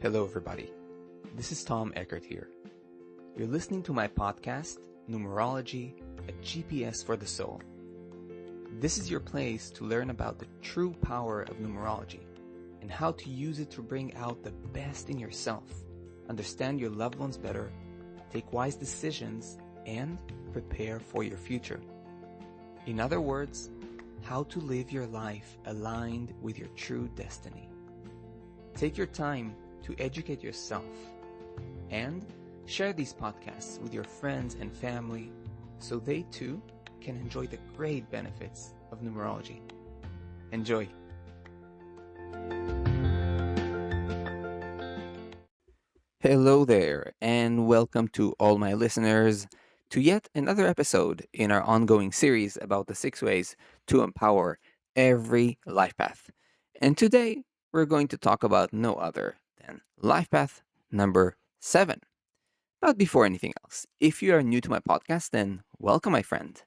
Hello, everybody. This is Tom Eckert here. You're listening to my podcast, Numerology, a GPS for the Soul. This is your place to learn about the true power of numerology and how to use it to bring out the best in yourself, understand your loved ones better, take wise decisions, and prepare for your future. In other words, how to live your life aligned with your true destiny. Take your time to educate yourself and share these podcasts with your friends and family so they too can enjoy the great benefits of numerology. Enjoy! Hello there, and welcome to all my listeners to yet another episode in our ongoing series about the 6 ways to empower every life path. And today, we're going to talk about no other than life path number 7. But before anything else, if you are new to my podcast, then welcome, my friend.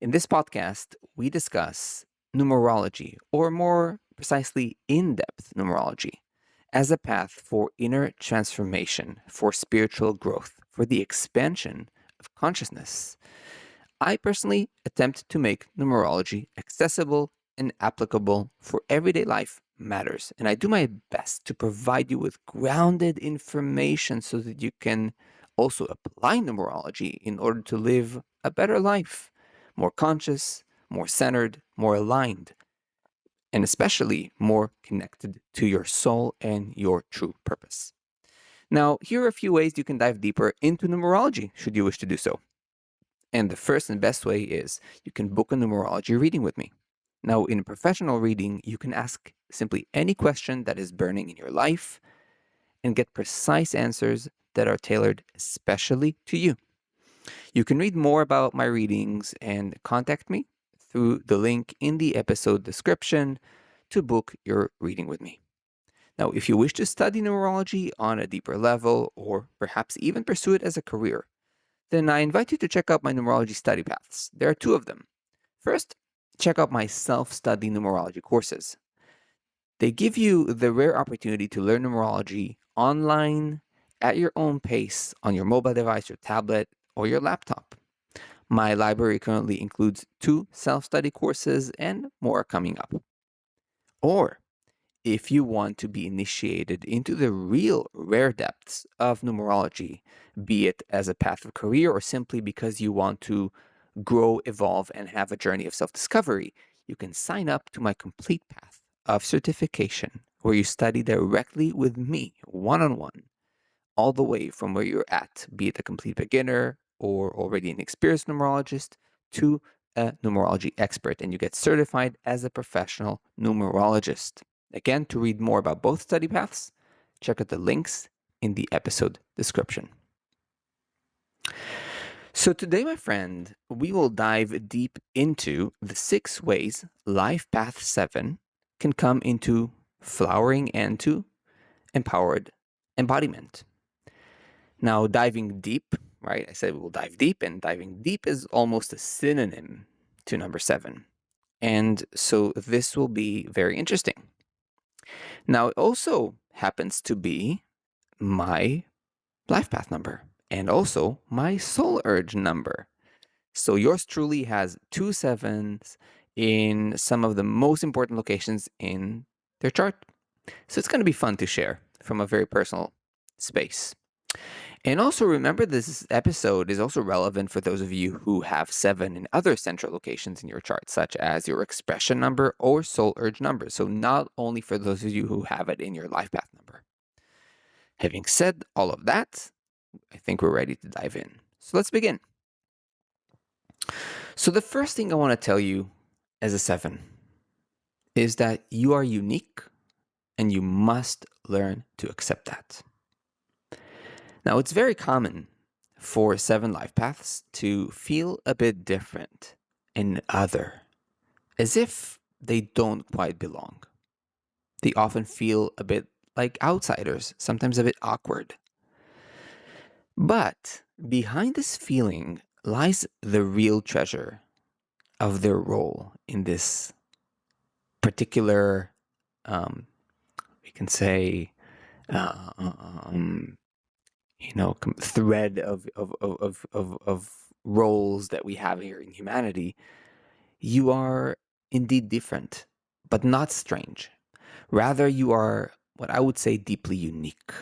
In this podcast, we discuss numerology, or more precisely, in-depth numerology, as a path for inner transformation, for spiritual growth, for the expansion of consciousness. I personally attempt to make numerology accessible and applicable for everyday life matters. And I do my best to provide you with grounded information so that you can also apply numerology in order to live a better life, more conscious, more centered, more aligned, and especially more connected to your soul and your true purpose. Now, here are a few ways you can dive deeper into numerology, should you wish to do so. And the first and best way is you can book a numerology reading with me. Now, in a professional reading, you can ask simply any question that is burning in your life and get precise answers that are tailored especially to you. You can read more about my readings and contact me through the link in the episode description to book your reading with me. Now, if you wish to study numerology on a deeper level, or perhaps even pursue it as a career, then I invite you to check out my numerology study paths. There are 2 of them. First, check out my self-study numerology courses. They give you the rare opportunity to learn numerology online at your own pace on your mobile device, your tablet, or your laptop. My library currently includes 2 self-study courses and more coming up. Or, if you want to be initiated into the real rare depths of numerology, be it as a path of career or simply because you want to grow, evolve, and have a journey of self-discovery, you can sign up to my complete path of certification, where you study directly with me, one-on-one, all the way from where you're at, be it a complete beginner or already an experienced numerologist, to a numerology expert, and you get certified as a professional numerologist. Again, to read more about both study paths, check out the links in the episode description. So today, my friend, we will dive deep into the 6 ways Life Path 7 can come into flowering and to empowered embodiment. Now, diving deep, right? I said we'll dive deep, and diving deep is almost a synonym to number 7. And so this will be very interesting. Now, it also happens to be my life path number and also my soul urge number. So yours truly has 2 7s in some of the most important locations in their chart. So it's going to be fun to share from a very personal space. And also remember, this episode is also relevant for those of you who have 7 in other central locations in your chart, such as your expression number or soul urge number. So not only for those of you who have it in your life path number. Having said all of that, I think we're ready to dive in. So let's begin. So the first thing I want to tell you as a 7 is that you are unique and you must learn to accept that. Now, it's very common for 7 life paths to feel a bit different and other, as if they don't quite belong. They often feel a bit like outsiders, sometimes a bit awkward. But behind this feeling lies the real treasure of their role in this particular, we can say, uh, um, thread of roles that we have here in humanity, you are indeed different, but not strange. Rather, you are what I would say deeply unique.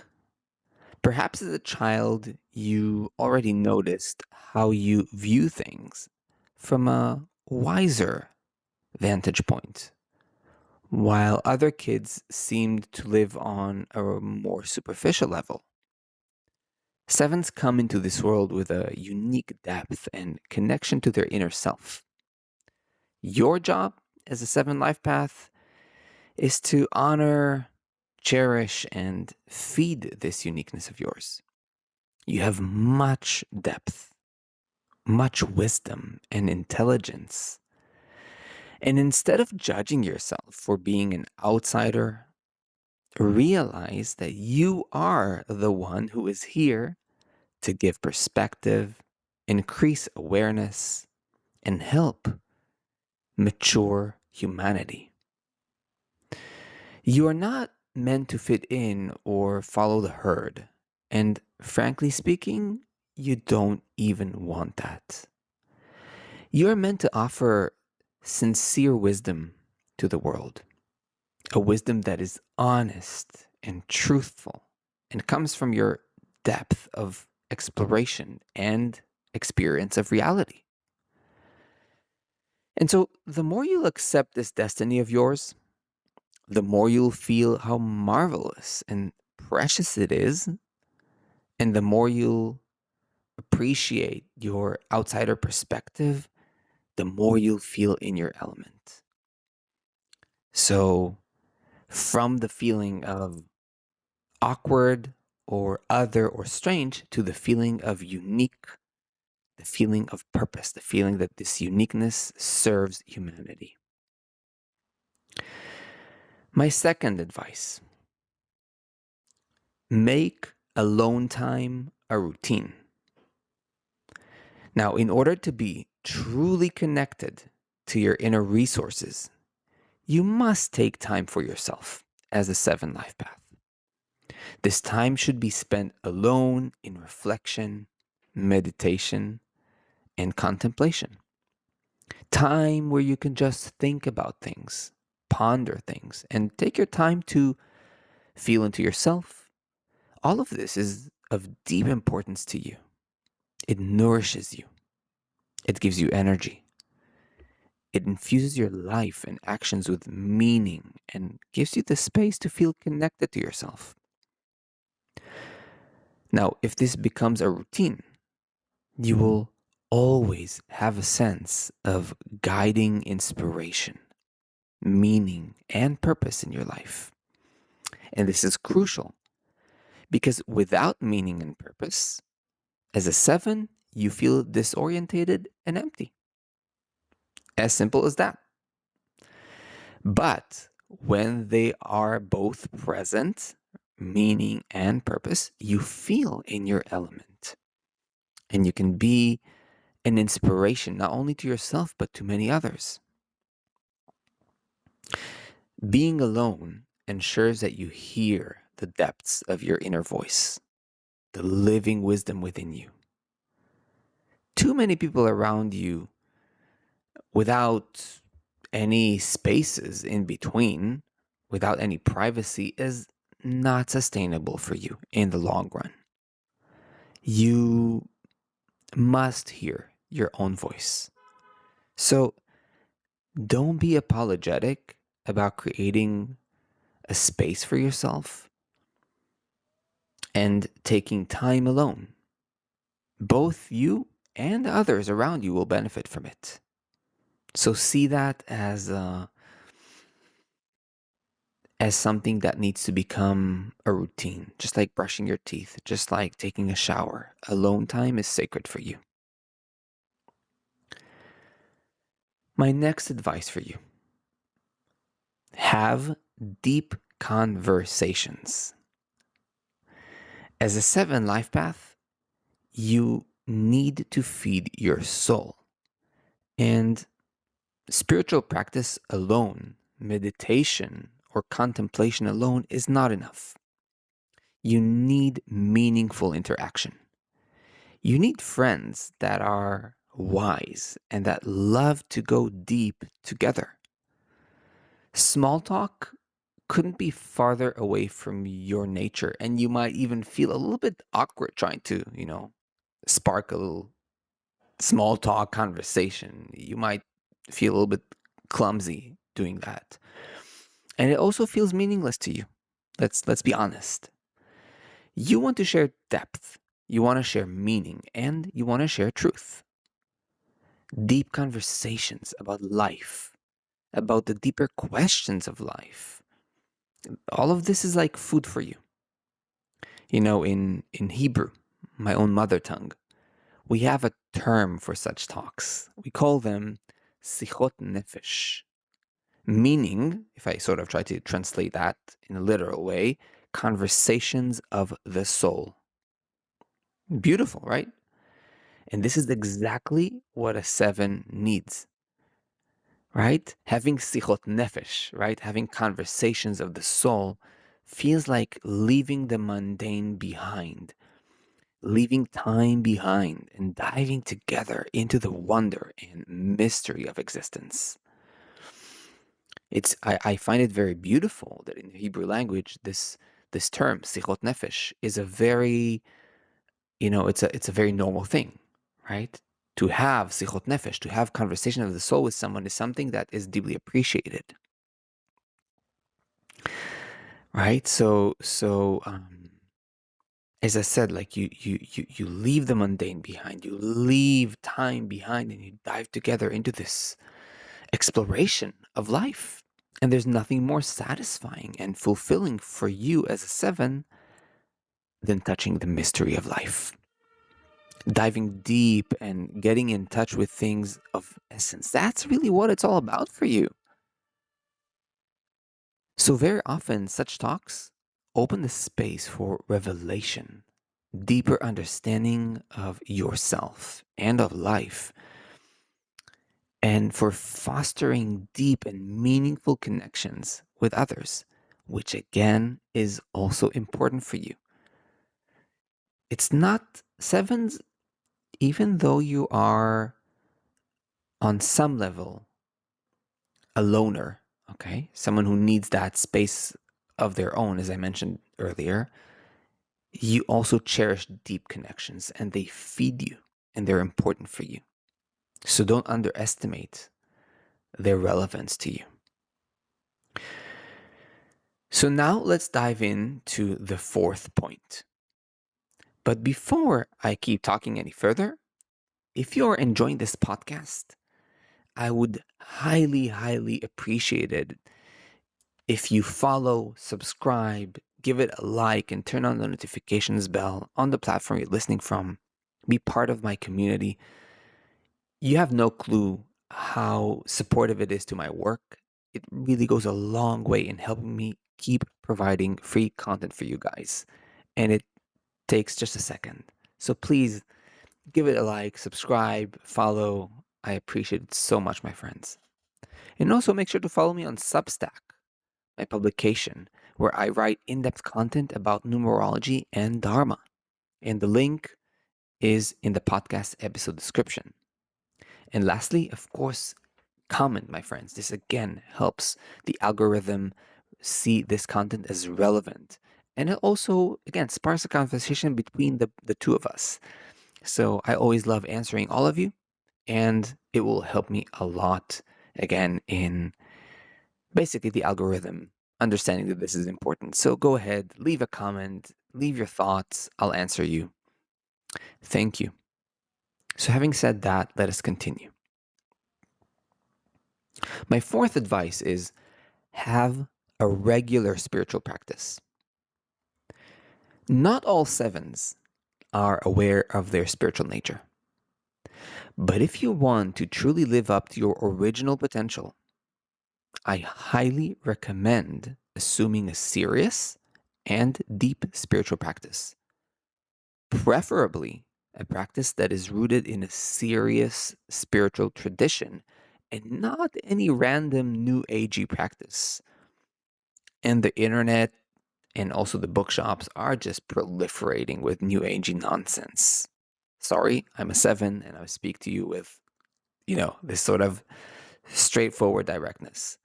Perhaps as a child, you already noticed how you view things from a wiser vantage point, while other kids seemed to live on a more superficial level. Sevens come into this world with a unique depth and connection to their inner self. Your job as a seven life path is to honor, cherish, and feed this uniqueness of yours. You have much depth, much wisdom, and intelligence. And instead of judging yourself for being an outsider, realize that you are the one who is here to give perspective, increase awareness, and help mature humanity. You are not meant to fit in or follow the herd. And frankly speaking, you don't even want that. You are meant to offer sincere wisdom to the world, a wisdom that is honest and truthful and comes from your depth of exploration and experience of reality. And so, the more you'll accept this destiny of yours, the more you'll feel how marvelous and precious it is, and the more you'll appreciate your outsider perspective, the more you'll feel in your element. So, from the feeling of awkward or other or strange to the feeling of unique, the feeling of purpose, the feeling that this uniqueness serves humanity. My second advice: make alone time a routine. Now, in order to be truly connected to your inner resources, you must take time for yourself as a seven life path. This time should be spent alone in reflection, meditation, and contemplation. Time where you can just think about things, ponder things, and take your time to feel into yourself. All of this is of deep importance to you. It nourishes you, it gives you energy, it infuses your life and actions with meaning, and gives you the space to feel connected to yourself. Now, if this becomes a routine, you will always have a sense of guiding inspiration, meaning, and purpose in your life. And this is crucial because without meaning and purpose, as a seven, you feel disorientated and empty. As simple as that. But when they are both present, meaning and purpose, you feel in your element. And you can be an inspiration not only to yourself, but to many others. Being alone ensures that you hear the depths of your inner voice, the living wisdom within you. Too many people around you without any spaces in between, without any privacy, is not sustainable for you in the long run. You must hear your own voice. So don't be apologetic about creating a space for yourself and taking time alone. Both you and others around you will benefit from it. So see that as something that needs to become a routine, just like brushing your teeth, just like taking a shower. Alone time is sacred for you. My next advice for you: have deep conversations. As a seven life path, you need to feed your soul. And spiritual practice alone, meditation, or contemplation alone is not enough. You need meaningful interaction. You need friends that are wise and that love to go deep together. Small talk couldn't be farther away from your nature, and you might even feel a little bit awkward trying to, spark a little small talk conversation. You might feel a little bit clumsy doing that. And it also feels meaningless to you. Let's be honest. You want to share depth, you want to share meaning, and you want to share truth. Deep conversations about life, about the deeper questions of life. All of this is like food for you. In Hebrew, my own mother tongue, we have a term for such talks. We call them sichot nefesh, meaning, if I sort of try to translate that in a literal way, conversations of the soul. Beautiful, right? And this is exactly what a seven needs, right? Having sichot nefesh, right? Having conversations of the soul feels like leaving the mundane behind, leaving time behind, and diving together into the wonder and mystery of existence. I find it very beautiful that in the Hebrew language, this term sichot nefesh is a very, it's a very normal thing, right? To have sichot nefesh, to have conversation of the soul with someone is something that is deeply appreciated, right? So as I said, like you leave the mundane behind, you leave time behind, and you dive together into this exploration of life. And there's nothing more satisfying and fulfilling for you as a seven than touching the mystery of life, diving deep and getting in touch with things of essence. That's really what it's all about for you. So, very often, such talks open the space for revelation, deeper understanding of yourself and of life, and for fostering deep and meaningful connections with others, which again is also important for you. It's not sevens, even though you are on some level a loner, okay? Someone who needs that space of their own, as I mentioned earlier. You also cherish deep connections and they feed you and they're important for you. So don't underestimate their relevance to you. So now let's dive into the fourth point. But before I keep talking any further, if you're enjoying this podcast, I would highly, highly appreciate it if you follow, subscribe, give it a like, and turn on the notifications bell on the platform you're listening from. Be part of my community. You have no clue how supportive it is to my work. It really goes a long way in helping me keep providing free content for you guys. And it takes just a second. So please give it a like, subscribe, follow. I appreciate it so much, my friends. And also make sure to follow me on Substack, my publication, where I write in depth content about numerology and Dharma. And the link is in the podcast episode description. And lastly, of course, comment, my friends. This again helps the algorithm see this content as relevant. And it also, again, sparks a conversation between the two of us. So I always love answering all of you, and it will help me a lot, again, in basically the algorithm understanding that this is important. So go ahead, leave a comment, leave your thoughts. I'll answer you. Thank you. So, having said that, let us continue. My fourth advice is have a regular spiritual practice. Not all sevens are aware of their spiritual nature. But if you want to truly live up to your original potential, I highly recommend assuming a serious and deep spiritual practice. Preferably a practice that is rooted in a serious spiritual tradition and not any random new agey practice. And the internet and also the bookshops are just proliferating with new agey nonsense. Sorry, I'm a 7 and I speak to you with, this sort of straightforward directness.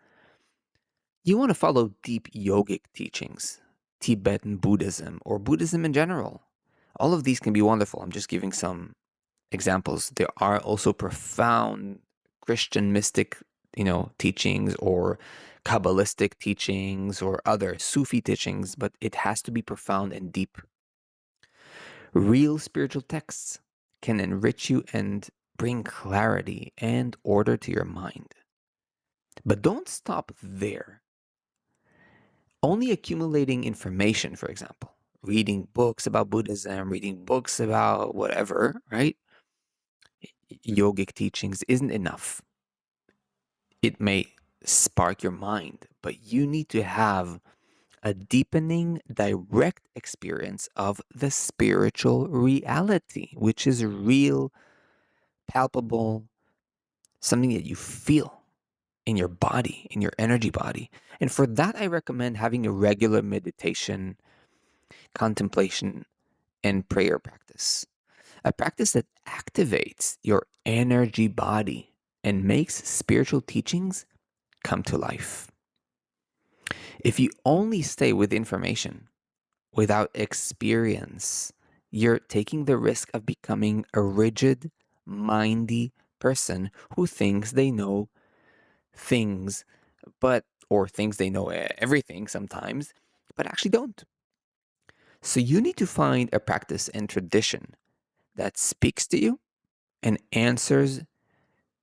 You want to follow deep yogic teachings, Tibetan Buddhism, or Buddhism in general. All of these can be wonderful. I'm just giving some examples. There are also profound Christian mystic, teachings, or Kabbalistic teachings, or other Sufi teachings, but it has to be profound and deep. Real spiritual texts can enrich you and bring clarity and order to your mind. But don't stop there. Only accumulating information, for example, reading books about Buddhism, reading books about whatever, right? Yogic teachings isn't enough. It may spark your mind, but you need to have a deepening, direct experience of the spiritual reality, which is real, palpable, something that you feel in your body, in your energy body. And for that, I recommend having a regular meditation, contemplation, and prayer practice. A practice that activates your energy body and makes spiritual teachings come to life. If you only stay with information without experience, you're taking the risk of becoming a rigid, mindy person who thinks they know things, or thinks they know everything sometimes, but actually don't. So you need to find a practice and tradition that speaks to you and answers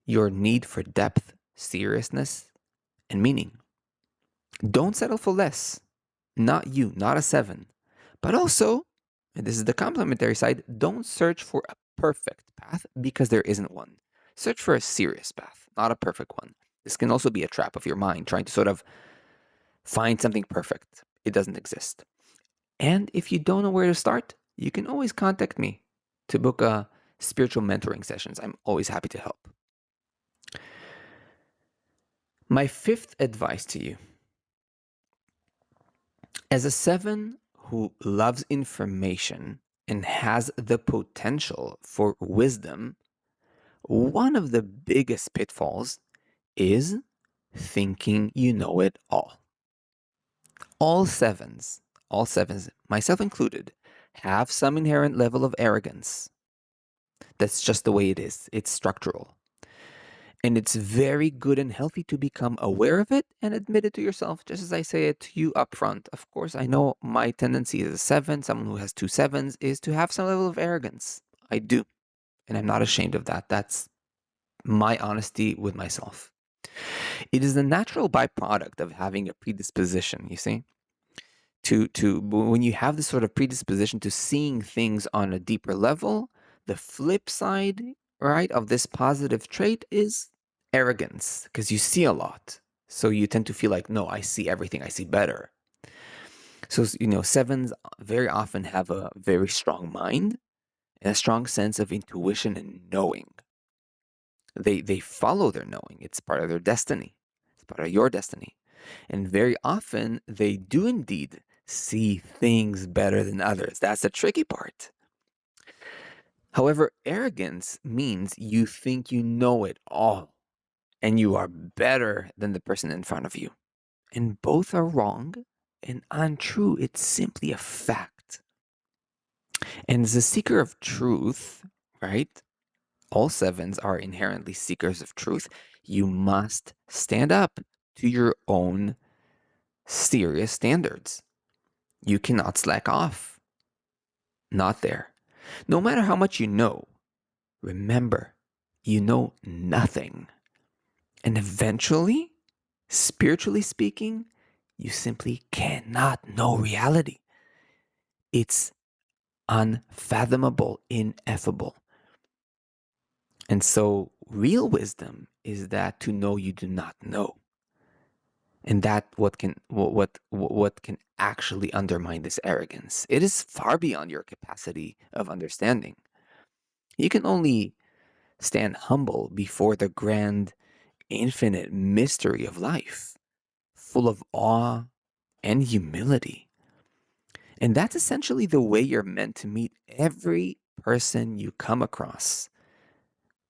your need for depth, seriousness, and meaning. Don't settle for less. Not you, not a 7. But also, and this is the complementary side, don't search for a perfect path because there isn't one. Search for a serious path, not a perfect one. This can also be a trap of your mind, trying to sort of find something perfect. It doesn't exist. And if you don't know where to start, you can always contact me to book a spiritual mentoring sessions. I'm always happy to help. My 5th advice to you, as a 7 who loves information and has the potential for wisdom, one of the biggest pitfalls is thinking you know it all. All sevens, myself included, have some inherent level of arrogance. That's just the way it is. It's structural. And it's very good and healthy to become aware of it and admit it to yourself, just as I say it to you up front. Of course, I know my tendency as a 7, someone who has 2 sevens, is to have some level of arrogance. I do. And I'm not ashamed of that. That's my honesty with myself. It is the natural byproduct of having a predisposition, you see? When you have this sort of predisposition to seeing things on a deeper level, the flip side, right, of this positive trait is arrogance, because you see a lot. So you tend to feel like, no, I see everything, I see better. So, sevens very often have a very strong mind and a strong sense of intuition and knowing. They follow their knowing. It's part of their destiny. It's part of your destiny. And very often they do indeed see things better than others. That's the tricky part. However, arrogance means you think you know it all and you are better than the person in front of you. And both are wrong and untrue. It's simply a fact. And as a seeker of truth, right? All sevens are inherently seekers of truth. You must stand up to your own serious standards. You cannot slack off. Not there. No matter how much you know, remember, you know nothing. And eventually, spiritually speaking, you simply cannot know reality. It's unfathomable, ineffable. And so, real wisdom is that to know you do not know. And that what can actually undermine this arrogance. It is far beyond your capacity of understanding. You can only stand humble before the grand, infinite mystery of life, full of awe and humility. And that's essentially the way you're meant to meet every person you come across.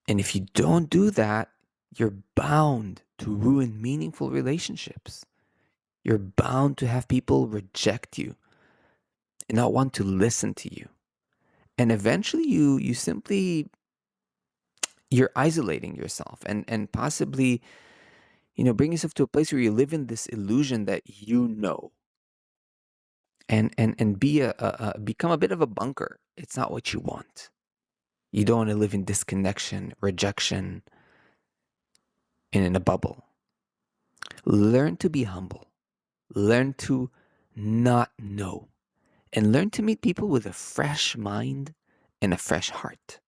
And if you don't do that, you're bound to ruin meaningful relationships. You're bound to have people reject you and not want to listen to you. And eventually you simply you're isolating yourself and possibly, bring yourself to a place where you live in this illusion that and become a bit of a bunker. It's not what you want. You don't want to live in disconnection, rejection, and in a bubble. Learn to be humble. Learn to not know. And learn to meet people with a fresh mind and a fresh heart.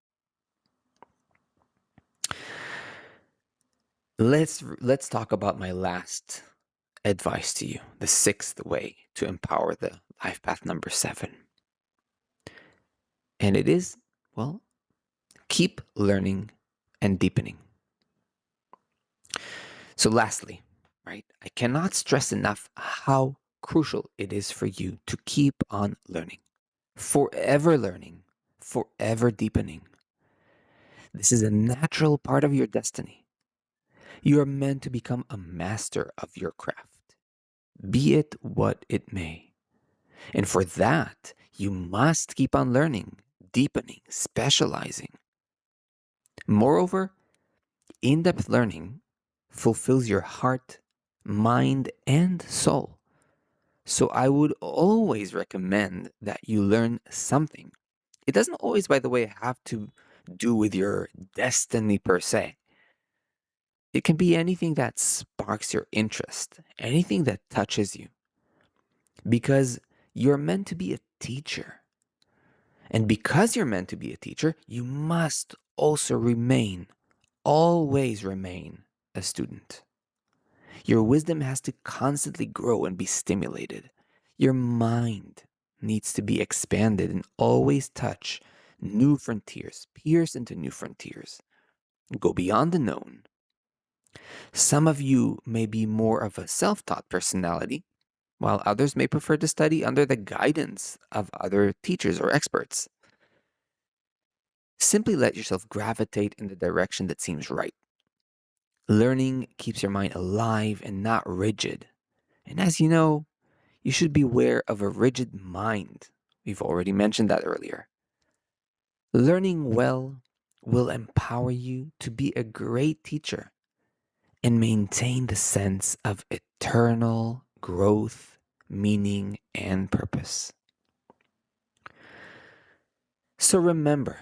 Let's talk about my last advice to you, the sixth way to empower the life path number 7. And it is, well, keep learning and deepening. So lastly, right, I cannot stress enough how crucial it is for you to keep on learning, learning, forever deepening. This is a natural part of your destiny. You are meant to become a master of your craft, be it what it may. And for that, you must keep on learning, deepening, specializing. Moreover, in-depth learning fulfills your heart, mind, and soul. So I would always recommend that you learn something. It doesn't always, by the way, have to do with your destiny per se. It can be anything that sparks your interest, anything that touches you, because you're meant to be a teacher. And because you're meant to be a teacher, you must also always remain a student. Your wisdom has to constantly grow and be stimulated. Your mind needs to be expanded and always touch new frontiers, pierce into new frontiers, go beyond the known. Some of you may be more of a self taught personality, while others may prefer to study under the guidance of other teachers or experts. Simply let yourself gravitate in the direction that seems right. Learning keeps your mind alive and not rigid. And as you know, you should beware of a rigid mind. We've already mentioned that earlier. Learning well will empower you to be a great teacher and maintain the sense of eternal growth, meaning, and purpose. So remember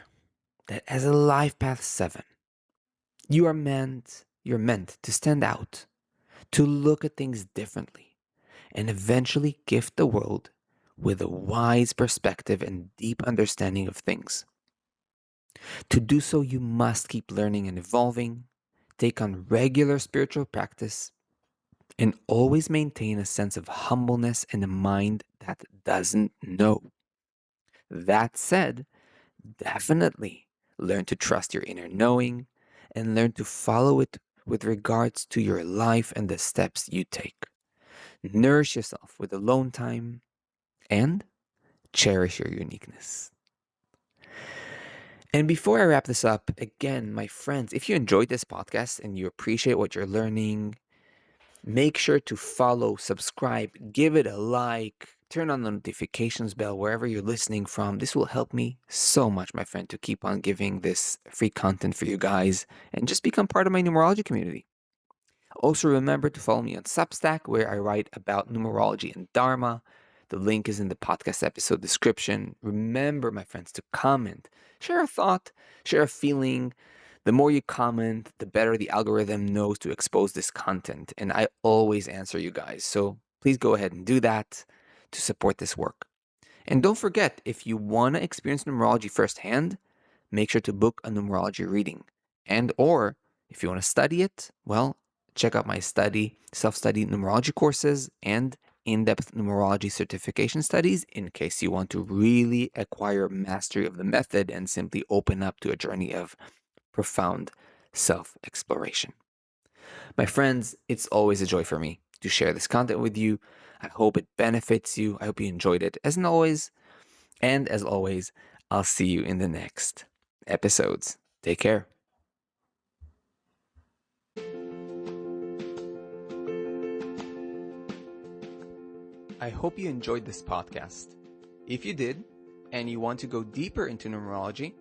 that as a life path 7, you're meant to stand out, to look at things differently, and eventually gift the world with a wise perspective and deep understanding of things. To do so, you must keep learning and evolving, take on regular spiritual practice, and always maintain a sense of humbleness and a mind that doesn't know. That said, definitely learn to trust your inner knowing and learn to follow it with regards to your life and the steps you take. Nourish yourself with alone time and cherish your uniqueness. And before I wrap this up, again, my friends, if you enjoyed this podcast and you appreciate what you're learning, make sure to follow, subscribe, give it a like, turn on the notifications bell wherever you're listening from. This will help me so much, my friend, to keep on giving this free content for you guys and just become part of my numerology community. Also, remember to follow me on Substack, where I write about numerology and Dharma. The link is in the podcast episode description. Remember, my friends, to comment, share a thought, share a feeling. The more you comment, the better the algorithm knows to expose this content. And I always answer you guys. So please go ahead and do that to support this work. And don't forget, if you want to experience numerology firsthand, make sure to book a numerology reading. And or if you want to study it, well, check out my self-study numerology courses and in-depth numerology certification studies in case you want to really acquire mastery of the method and simply open up to a journey of profound self-exploration. My friends, it's always a joy for me to share this content with you. I hope it benefits you. I hope you enjoyed it. As always, I'll see you in the next episodes. Take care. I hope you enjoyed this podcast. If you did, and you want to go deeper into numerology,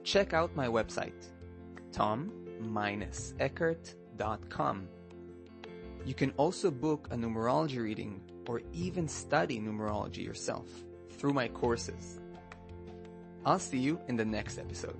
check out my website, tom-eckert.com. You can also book a numerology reading or even study numerology yourself through my courses. I'll see you in the next episode.